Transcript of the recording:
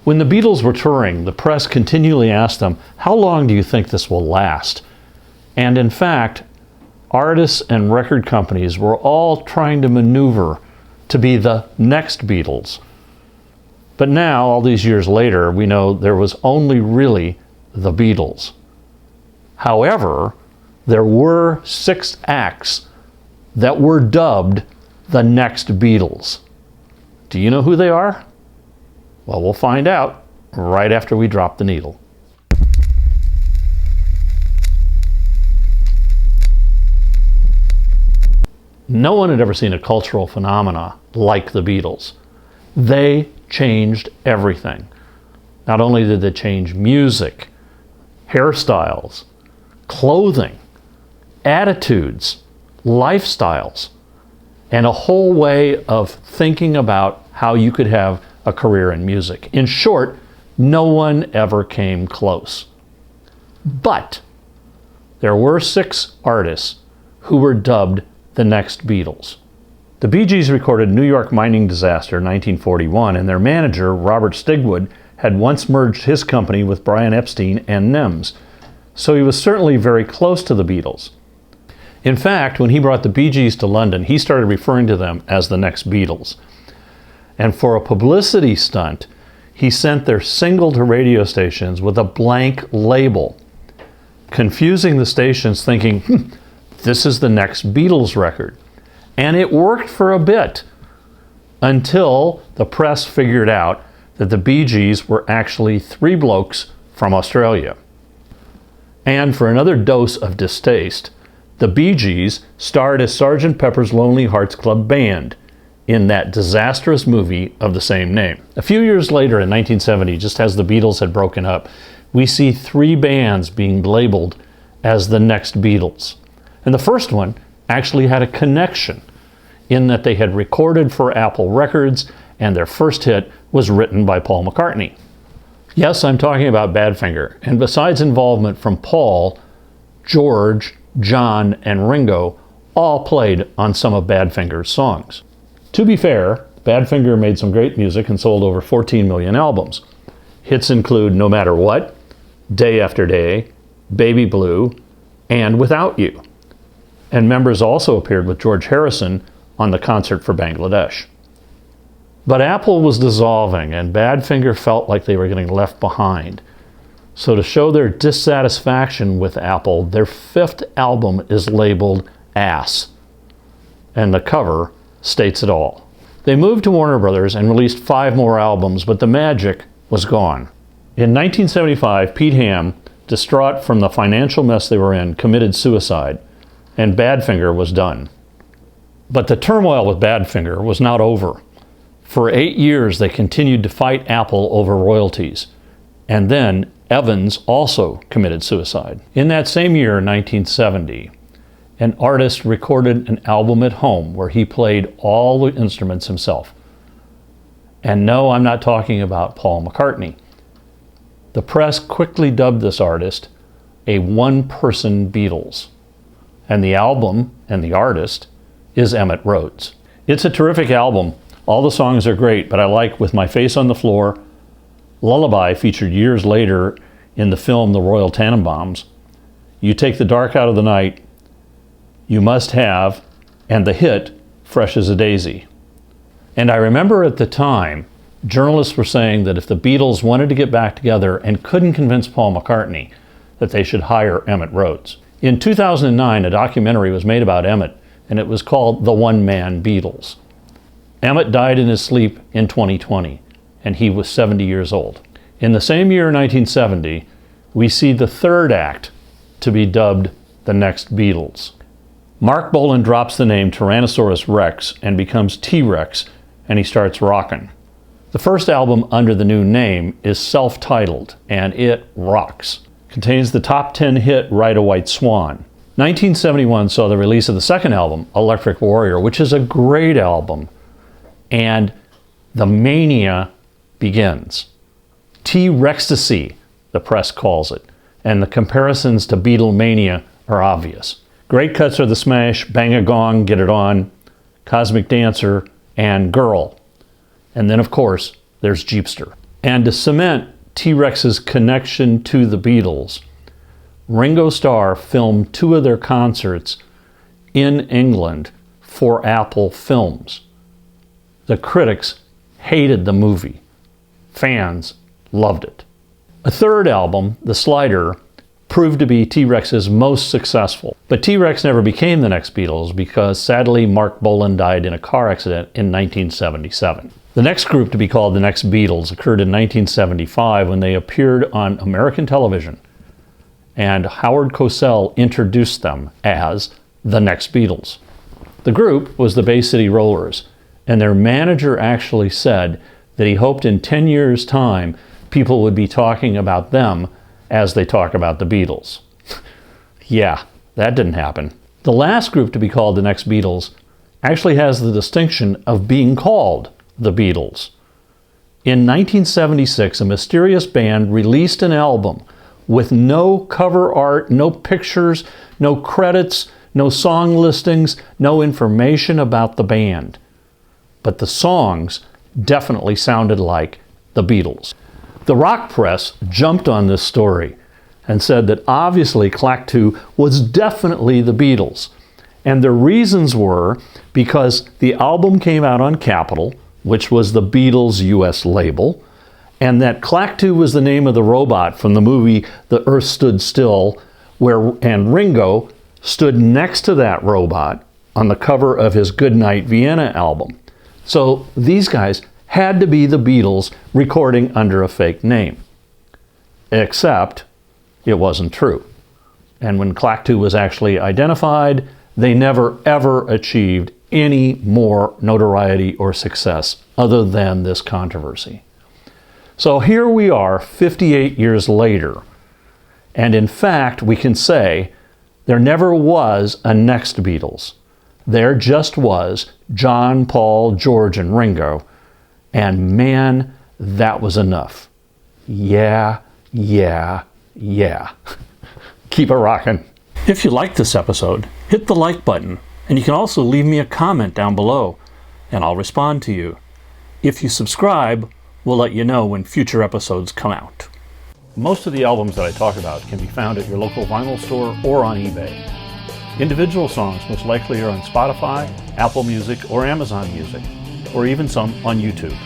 When the Beatles were touring, the press continually asked them, "How long do you think this will last?" And in fact, artists and record companies were all trying to maneuver to be the next Beatles. But now, all these years later, we know there was only really the Beatles. However, there were 6 acts that were dubbed the Next Beatles. Do you know who they are? Well, we'll find out right after we drop the needle. No one had ever seen a cultural phenomena like the Beatles. They changed everything. Not only did they change music, hairstyles, clothing, attitudes, lifestyles, and a whole way of thinking about how you could have a career in music. In short, no one ever came close. But there were 6 artists who were dubbed the Next Beatles. The Bee Gees recorded New York mining disaster in 1941, and their manager, Robert Stigwood, had once merged his company with Brian Epstein and NEMS, so he was certainly very close to the Beatles. In fact, when he brought the Bee Gees to London, he started referring to them as the Next Beatles. And for a publicity stunt, he sent their single to radio stations with a blank label, confusing the stations thinking, this is the Next Beatles record. And it worked for a bit until the press figured out that the Bee Gees were actually 3 blokes from Australia. And for another dose of distaste, the Bee Gees starred as Sgt. Pepper's Lonely Hearts Club Band in that disastrous movie of the same name. A few years later, in 1970, just as the Beatles had broken up, we see 3 bands being labeled as the Next Beatles. And the first one actually had a connection in that they had recorded for Apple Records, and their first hit was written by Paul McCartney. Yes, I'm talking about Badfinger, and besides involvement from Paul, George, John, and Ringo all played on some of Badfinger's songs. To be fair, Badfinger made some great music and sold over 14 million albums. Hits include No Matter What, Day After Day, Baby Blue, and Without You. And members also appeared with George Harrison on the Concert for Bangladesh. But Apple was dissolving, and Badfinger felt like they were getting left behind. So to show their dissatisfaction with Apple, their 5th album is labeled Ass. And the cover states it all. They moved to Warner Brothers and released 5 more albums, but the magic was gone. In 1975, Pete Ham, distraught from the financial mess they were in, committed suicide, and Badfinger was done. But the turmoil with Badfinger was not over. For 8 years, they continued to fight Apple over royalties. And then Evans also committed suicide. In that same year, 1970, an artist recorded an album at home where he played all the instruments himself. And no, I'm not talking about Paul McCartney. The press quickly dubbed this artist a one-person Beatles. And the album and the artist is Emmett Rhodes. It's a terrific album. All the songs are great, but I like With My Face on the Floor, Lullaby, featured years later in the film The Royal Tannenbaums, You Take the Dark Out of the Night, You Must Have, and the hit, Fresh as a Daisy. And I remember at the time, journalists were saying that if the Beatles wanted to get back together and couldn't convince Paul McCartney, that they should hire Emmett Rhodes. In 2009, a documentary was made about Emmett, and it was called The One-Man Beatles. Emmett died in his sleep in 2020, and he was 70 years old. In the same year, 1970, we see the 3rd act to be dubbed the Next Beatles. Mark Bolan drops the name Tyrannosaurus Rex and becomes T-Rex, and he starts rockin'. The first album under the new name is self-titled, and it rocks. Contains the top 10 hit Ride a White Swan. 1971 saw the release of the second album, Electric Warrior, which is a great album, and the mania begins. T-Rextasy, the press calls it, and the comparisons to Beatlemania are obvious. Great cuts are The Smash, Bang a Gong, Get It On, Cosmic Dancer, and Girl. And then, of course, there's Jeepster. And to cement T-Rex's connection to the Beatles, Ringo Starr filmed 2 of their concerts in England for Apple Films. The critics hated the movie. Fans loved it. A third album, The Slider, proved to be T-Rex's most successful. But T-Rex never became the Next Beatles because sadly Mark Bolan died in a car accident in 1977. The next group to be called the Next Beatles occurred in 1975 when they appeared on American television, and Howard Cosell introduced them as the Next Beatles. The group was the Bay City Rollers, and their manager actually said that he hoped in 10 years' time people would be talking about them as they talk about the Beatles. Yeah, that didn't happen. The last group to be called the Next Beatles actually has the distinction of being called the Beatles. In 1976, a mysterious band released an album with no cover art, no pictures, no credits, no song listings, no information about the band. But the songs definitely sounded like the Beatles. The rock press jumped on this story and said that obviously Clack 2 was definitely the Beatles. And the reasons were because the album came out on Capitol, which was the Beatles' US label, and that Clack 2 was the name of the robot from the movie The Earth Stood Still, and Ringo stood next to that robot on the cover of his Goodnight Vienna album. So these guys had to be the Beatles recording under a fake name. Except it wasn't true. And when Clack 2 was actually identified, they never ever achieved any more notoriety or success other than this controversy. So here we are 58 years later, and in fact we can say there never was a Next Beatles. There just was John, Paul, George, and Ringo, and man, that was enough. Yeah, yeah, yeah. Keep it rockin'. If you liked this episode, hit the like button, and you can also leave me a comment down below, and I'll respond to you. If you subscribe, we'll let you know when future episodes come out. Most of the albums that I talk about can be found at your local vinyl store or on eBay. Individual songs most likely are on Spotify, Apple Music, or Amazon Music, or even some on YouTube.